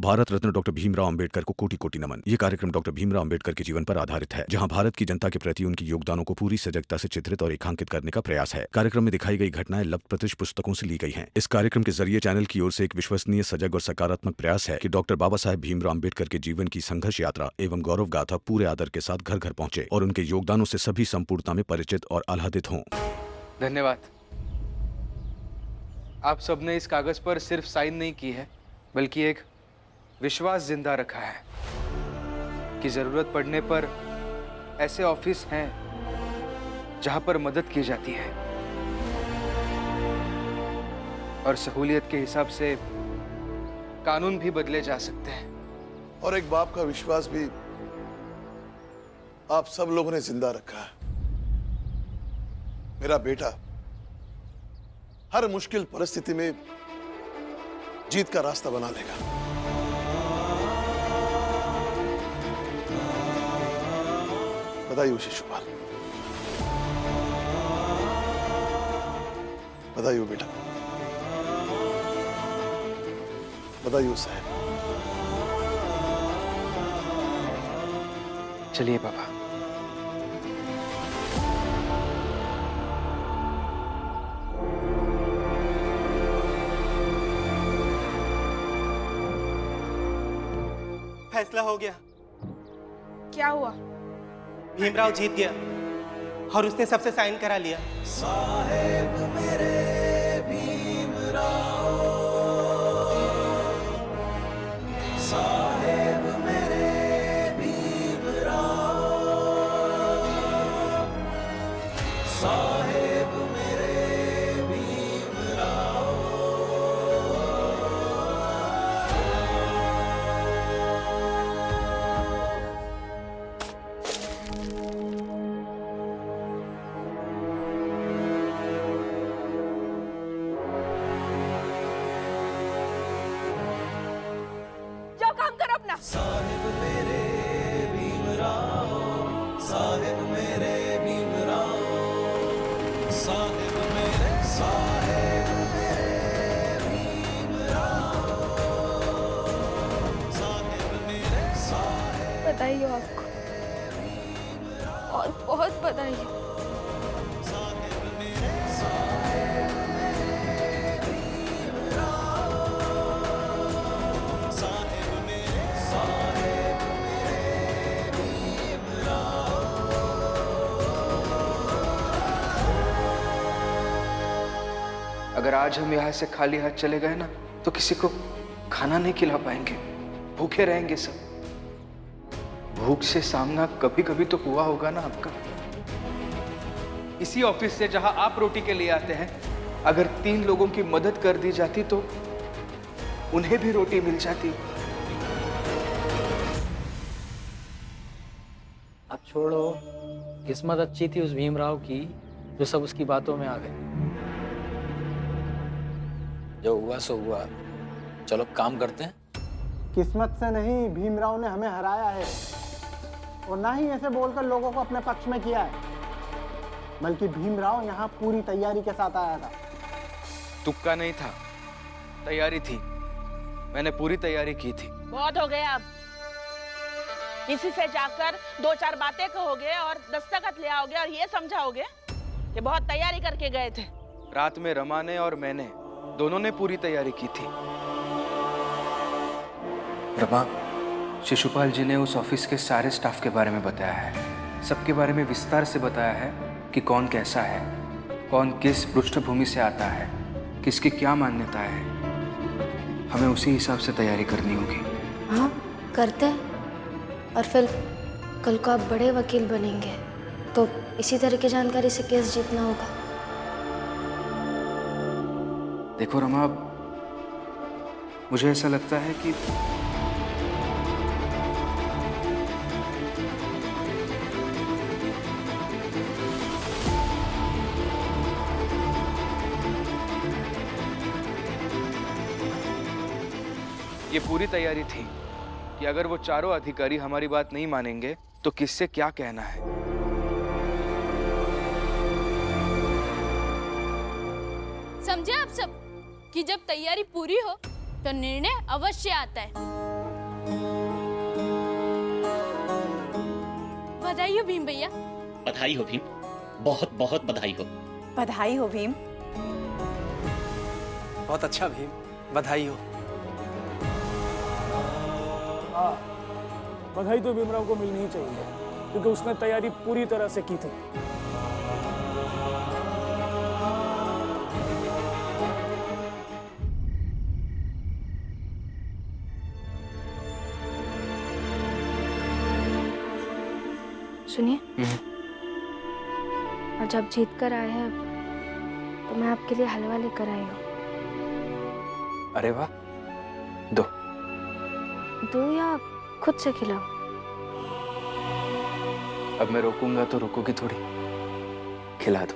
Bharat Ratna doctor Bhimrao Ambedkar को कोटि कोटि नमन। ये कार्यक्रम डॉक्टर भीमराव अंबेडकर के जीवन पर आधारित है, जहां भारत की जनता के प्रति उनके योगदानों को पूरी सजगता से चित्रित और रेखांकित करने का प्रयास है। कार्यक्रम में दिखाई गई घटनाएं लब्ध प्रतिष्ठ पुस्तकों से ली गई हैं। इस कार्यक्रम के जरिए चैनल की ओर से एक विश्वसनीय, सजग और सकारात्मक प्रयास है कि डॉक्टर बाबा साहेब भीमराव अंबेडकर के जीवन की संघर्ष यात्रा एवं गौरव गाथा पूरे आदर के साथ घर घर पहुंचे और उनके योगदानों से सभी संपूर्णता में परिचित और आह्लादित हों। धन्यवाद। आप सबने इस कागज पर सिर्फ साइन नहीं की है, बल्कि एक विश्वास जिंदा रखा है कि जरूरत पड़ने पर ऐसे ऑफिस हैं जहां पर मदद की जाती है और सहूलियत के हिसाब से कानून भी बदले जा सकते हैं। और एक बाप का विश्वास भी आप सब लोगों ने जिंदा रखा है। मेरा बेटा हर मुश्किल परिस्थिति में जीत का रास्ता बना लेगा। बधाई हो शिशुपाल, बधाई हो बेटा, बधाई हो साहब। चलिए पापा। फैसला हो गया। क्या हुआ? भीमराव जीत गया और उसने सबसे साइन करा लिया। साहेब मेरे भीमराव, साहेब मेरे भीमराव, साहेब मेरे भीमराव। जाओ काम करो अपना। साहेब मेरे भीमराव, साहेब मेरे भीमराव, साहेब मेरे, साहेब मेरे भीमराव, साहेब मेरे, साहेब। बधाई हो आपको, बहुत बहुत बधाई हो। अगर आज हम यहाँ से खाली हाथ चले गए ना, तो किसी को खाना नहीं खिला पाएंगे, भूखे रहेंगे सब। भूख से सामना कभी कभी तो हुआ होगा ना आपका। इसी ऑफिस से जहां आप रोटी के लिए आते हैं, अगर 3 लोगों की मदद कर दी जाती तो उन्हें भी रोटी मिल जाती। अब छोड़ो, किस्मत अच्छी थी उस भीमराव की जो सब उसकी बातों में आ गए। जो हुआ सो हुआ, चलो काम करते हैं। किस्मत से नहीं, भीमराव ने हमें हराया है और ना ही ऐसे बोलकर लोगों को अपने पक्ष में किया है, बल्कि भीमराव यहाँ पूरी तैयारी के साथ आया था। तुक्का नहीं था, तैयारी थी। मैंने पूरी तैयारी की थी। बहुत हो गया अब। किसी से जाकर 2-4 बातें कहोगे और दस्तखत ले आओगे और ये समझाओगे कि बहुत तैयारी करके गए थे। रात में रमा ने और मैंने दोनों ने पूरी तैयारी की थी। रमा, शिशुपाल जी ने उस ऑफिस के सारे स्टाफ के बारे में बताया है, सबके बारे में विस्तार से बताया है कि कौन कैसा है, कौन किस पृष्ठभूमि से आता है, किसकी क्या मान्यता है। हमें उसी हिसाब से तैयारी करनी होगी। हाँ, करते हैं। और फिर कल को आप बड़े वकील बनेंगे तो इसी तरह की जानकारी से केस जीतना होगा। देखो रमा, मुझे ऐसा लगता है कि ये पूरी तैयारी थी कि अगर वो चारों अधिकारी हमारी बात नहीं मानेंगे तो किससे क्या कहना है। समझे आप सब कि जब तैयारी पूरी हो तो निर्णय अवश्य आता है। बधाई हो भीम भैया। बधाई हो भीम, बहुत बहुत बधाई हो। बधाई हो भीम। बहुत अच्छा भीम, बधाई हो। बधाई तो भीमराव को मिलनी ही चाहिए क्योंकि उसने तैयारी पूरी तरह से की थी। सुनिए, और जब जीत कर आए हैं तो मैं आपके लिए हलवा लेकर आई हूँ। अरे वाह, दो। दो या खुद से खिलाओ? अब मैं रोकूंगा तो रुकोगी थोड़ी, खिला दो।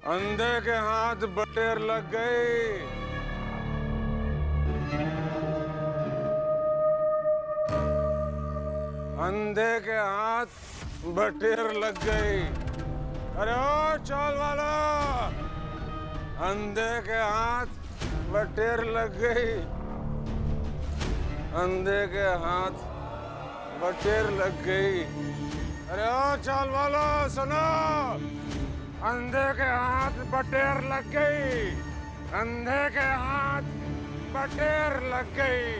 अंधे के हाथ बटेर लग गई। अंधे के हाथ बटेर लग गई। अरे ओ चाल वाला, अंधे के हाथ बटेर लग गई। अंधे के हाथ बटेर लग गई। अरे ओ चाल वाला सुनो, अंधे के हाथ बटेर लग गई। अंधे के हाथ बटेर लग गई।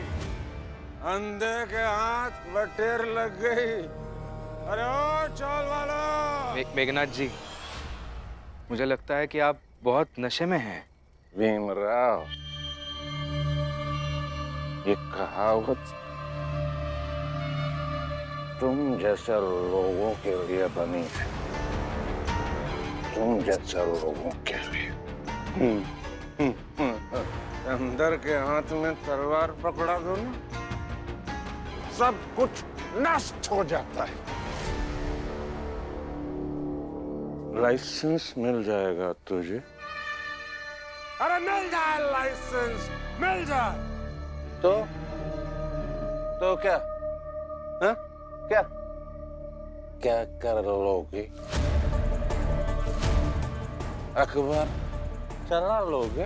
अंधे के हाथ बटेर लग गई। अरे ओ चाल वाला। मेघनाथ जी, मुझे लगता है कि आप बहुत नशे में हैं। भीमराव, ये कहावत तुम जैसे लोगों के लिए बनी है। तुम जैसे लोगों के लिए। अंदर के हाथ में तलवार पकड़ा दो ना, सब कुछ नष्ट हो जाता है। लाइसेंस मिल जाएगा तुझे। अरे मिल जाए, लाइसेंस मिल जाए तो क्या? हाँ? क्या कर लोगे? अखबार चला लोगे?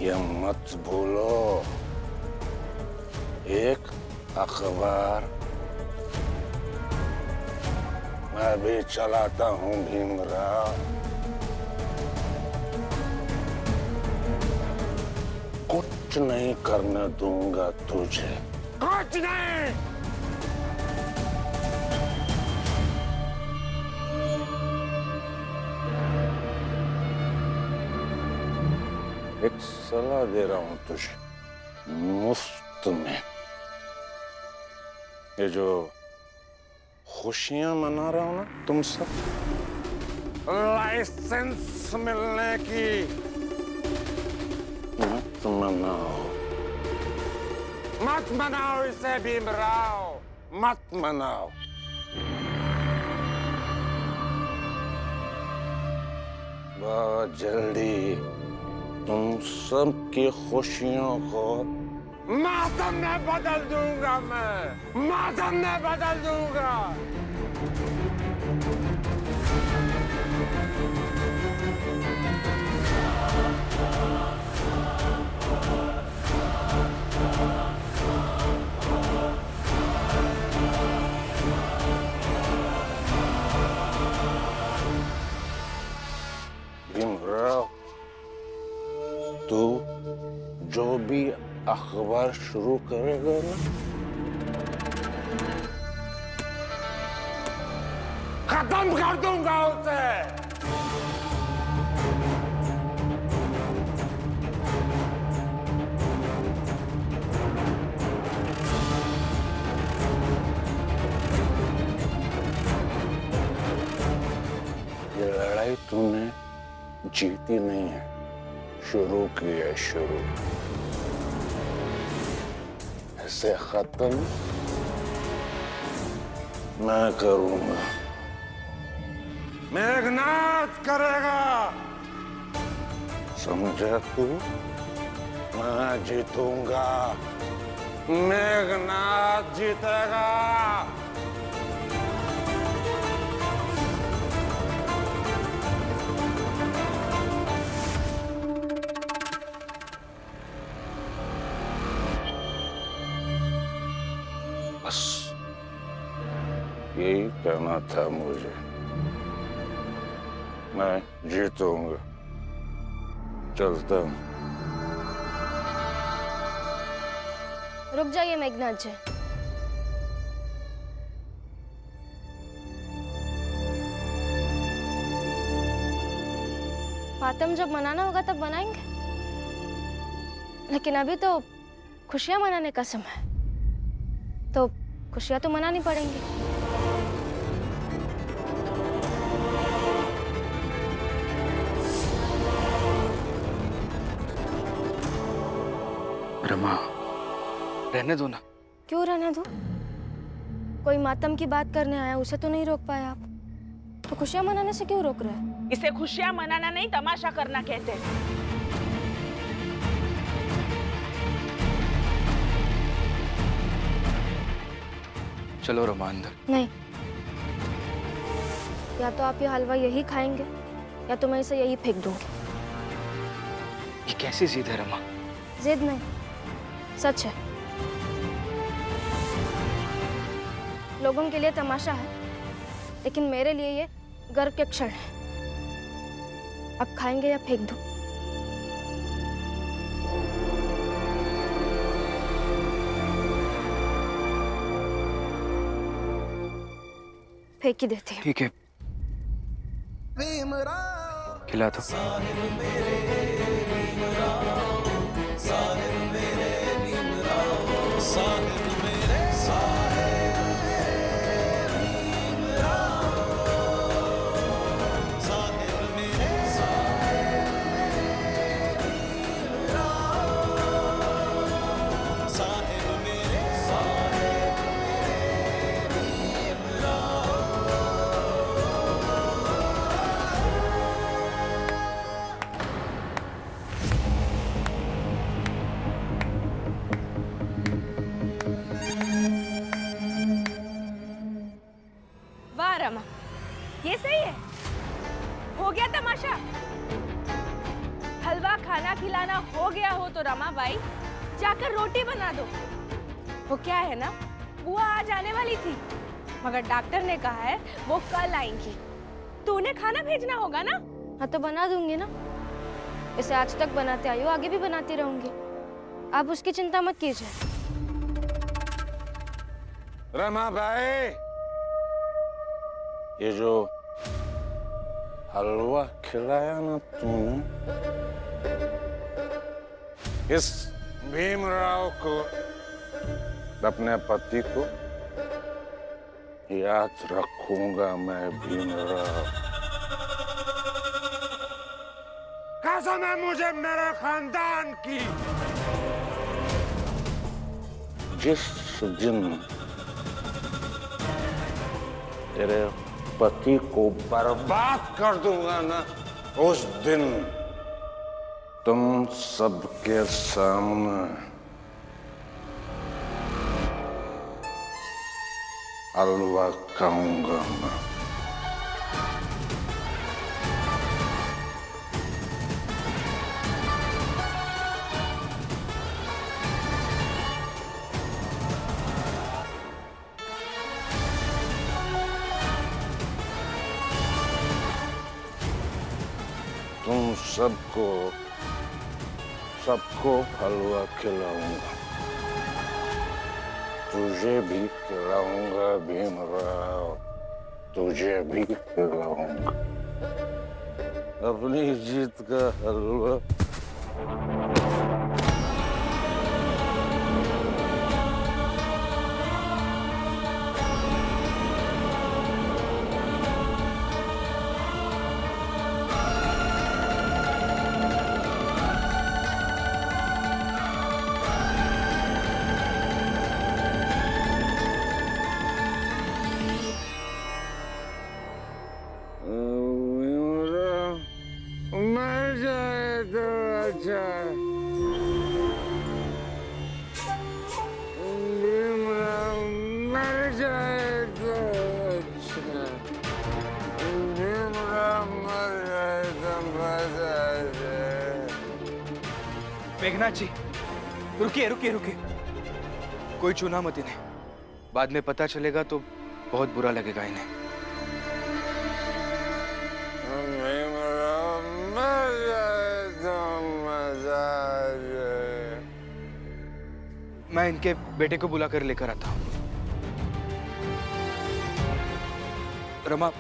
ये मत भूलो, एक अखबार मैं भी चलाता हूँ भीमराव। कुछ नहीं करने दूंगा तुझे, कुछ नहीं। एक सलाह दे रहा हूं तुझे मुफ्त में। ये जो खुशियां मना रहा हूं ना तुम सब, लाइसेंस मिलने की, मत मनाओ। मत मनाओ इसे भीमराव, मत मनाओ। बहुत जल्दी तुम सब की खुशियों को मातम में बदल दूंगा। मैं मातम में बदल दूंगा। भीमराव, तू जो भी अखबार शुरू करेगा ना, खत्म कर दूंगा उसे। ये लड़ाई तूने जीती नहीं है, शुरू की है शुरू। इसे खत्म मैं करूंगा, मेघनाथ करेगा। समझा तू? मैं जीतूंगा, मेघनाथ जीतेगा। बस यही कहना था मुझे। मैं जीतूंगा। चलता हूँ। रुक जाइए मेघनाथ जी। मातम जब मनाना होगा तब मनाएंगे, लेकिन अभी तो खुशियां मनाने का समय है, तो खुशियां तो मनानी पड़ेंगी। रमा, रहने दो ना। क्यों रहने दो? कोई मातम की बात करने आया, उसे तो नहीं रोक पाए आप, तो खुशियां मनाने से क्यों रोक रहे हैं? इसे खुशियां मनाना नहीं, तमाशा करना कहते हैं। चलो रमा अंदर। नहीं, या तो आप ये हलवा यही खाएंगे या तो मैं इसे यही फेंक दूंगी। ये कैसी जिद है रमा? जिद नहीं, सच है। लोगों के लिए तमाशा है, लेकिन मेरे लिए ये गर्व के क्षण है। अब खाएंगे या फेंक दूं? फेंक ही देती हूँ। ठीक है, खिला दो। वाह रमा, ये सही है। हो गया तमाशा। हलवा खाना खिलाना हो गया हो तो रमा बाई जाकर रोटी बना दो। वो क्या है ना, बुआ आज आने वाली थी, मगर डॉक्टर ने कहा है वो कल आएंगी, तो उन्हें खाना भेजना होगा ना। हाँ तो बना दूंगी ना, इसे आज तक बनाते आई हो, आगे भी बनाती रहूंगी। आप उसकी चिंता मत कीजिए। रमा भाई, ये जो हलवा खिलाया ना तूने, इस भीमराव को, अपने पति को याद रखूंगा मैं भीमराव। कसम है मुझे मेरे खानदान की। जिस दिन तेरे पति को बर्बाद कर दूंगा ना, उस दिन तुम सबके सामने हलवा खाऊंगा मैं। तुम सबको हलवा खिलाऊंगा। तुझे भी खिलाऊंगा भीमराव, तुझे भी खिलाऊंगा अपनी जीत का हलवा। मर जाए तो अच्छा। जाए तो अच्छा, भीमराव मर जाए तो मजा आ जाए। मेघनाथ जी, रुकिए रुकिए रुकिए, कोई चुना मत इन्हें, बाद में पता चलेगा तो बहुत बुरा लगेगा इन्हें। भीमराव मर जाए तो मजा आ जाए। मैं इनके बेटे को बुला कर लेकर आता हूँ। रमा,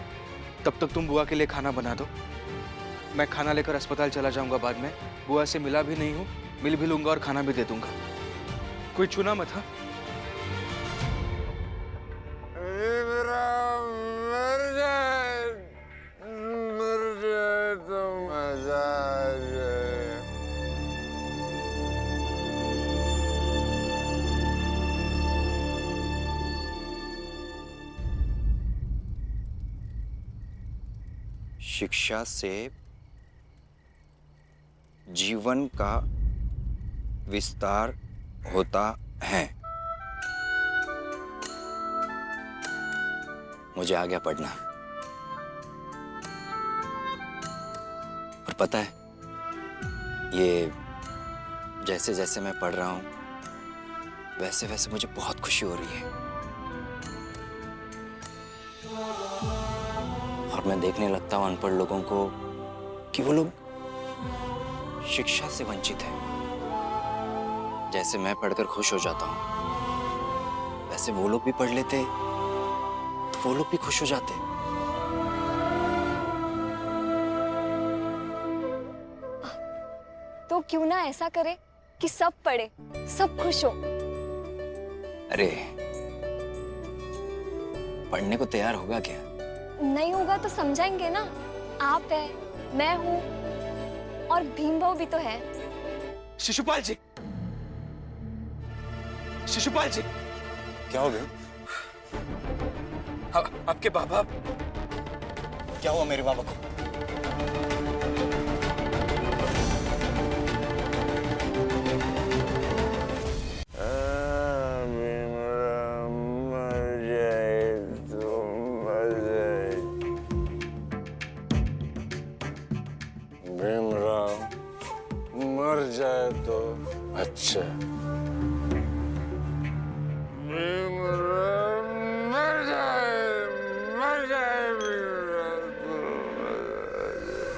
तब तक तुम बुआ के लिए खाना बना दो। मैं खाना लेकर अस्पताल चला जाऊंगा बाद में। बुआ से मिला भी नहीं हूँ, मिल भी लूंगा और खाना भी दे दूंगा। कोई चुना मत। हाँ, भीमराव मर जाए तो मजा आ जाए। शिक्षा से जीवन का विस्तार होता है। मुझे आ गया पढ़ना। और पता है, ये जैसे जैसे मैं पढ़ रहा हूं वैसे वैसे मुझे बहुत खुशी हो रही है। और मैं देखने लगता हूं अनपढ़ लोगों को कि वो लोग शिक्षा से वंचित हैं। जैसे मैं पढ़कर खुश हो जाता हूं वैसे वो लोग भी पढ़ लेते तो वो लोग भी खुश हो जाते। तो क्यों ना ऐसा करे कि सब पढ़े, सब खुश हो। अरे पढ़ने को तैयार होगा क्या? नहीं होगा तो समझाएंगे ना। आप है, मैं हूँ और भीमभाऊ भी तो है। शिशुपाल जी, शिशुपाल जी, क्या हो गया? आपके बाबा। क्या हुआ मेरे बाबा को? भीमराव मर जाए तो मजा आ। भीमराव मर जाए तो अच्छा। भीमराव मर जाए भीमराव तो मजा आ जाए।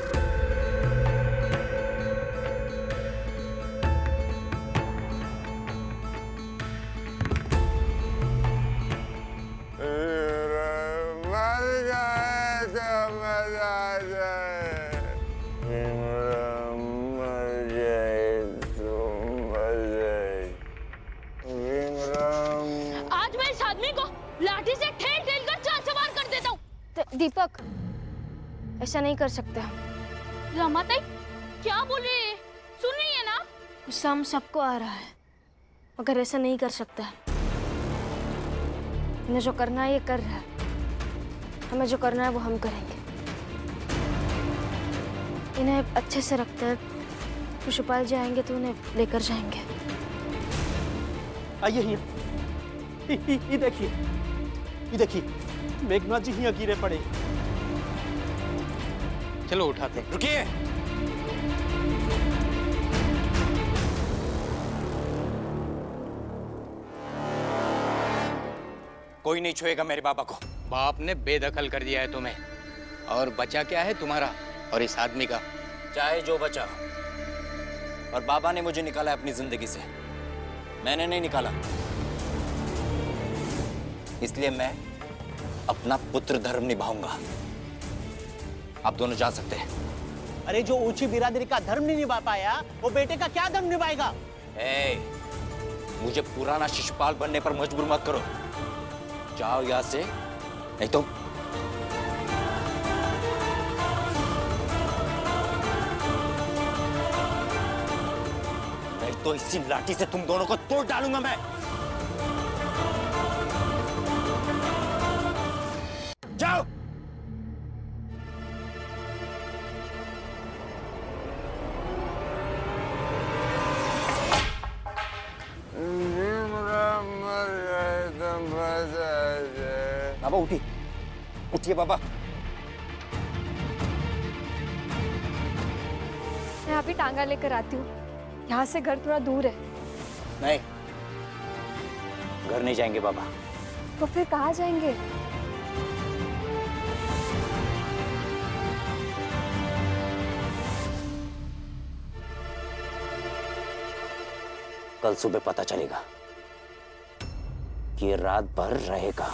मर जाए तो मजा आ जाए। भीमराव मर जाए तो मजा आए। भीमराव आज मैं इस आदमी को लाठी से ठेल ठेल कर चार चबार कर देता हूँ। दीपक, ऐसा नहीं कर सकते। रमाताई, क्या बोल रही है? सुन रही है ना? गुस्सा हम सबको आ रहा है, मगर ऐसा नहीं कर सकता। इन्हें जो करना है ये कर रहा है, हमें जो करना है वो हम करेंगे। इन्हें अच्छे से रखते हैं। शिशुपाल जी आएंगे तो उन्हें लेकर जाएंगे। आइए ये देखिए मेघनाथ जी यहाँ गिरे पड़े। चलो उठाते। रुकिए। कोई नहीं छुएगा मेरे बाबा को। बाप ने बेदखल कर दिया है तुम्हें, और बचा क्या है तुम्हारा और इस आदमी का? चाहे जो बचा। और बाबा ने मुझे निकाला अपनी जिंदगी से, मैंने नहीं निकाला। इसलिए मैं अपना पुत्र धर्म निभाऊंगा। आप दोनों जा सकते हैं। अरे जो ऊंची बिरादरी का धर्म नहीं निभा पाया वो बेटे का क्या धर्म निभाएगा? मुझे पुराना शिशुपाल बनने पर मजबूर मत करो। जाओ यहाँ से, नहीं तो इसी लाठी से तुम दोनों को तोड़ डालूंगा मैं। जाओ। भीमराव मर जाए तो मजा आ जाए। बाबा उठिए, उठिए बाबा। मैं अभी टांगा लेकर आती हूँ, यहाँ से घर थोड़ा दूर है। नहीं, घर नहीं जाएंगे बाबा। तो फिर कहाँ जाएंगे? कल सुबह पता चलेगा कि ये रात भर रहेगा।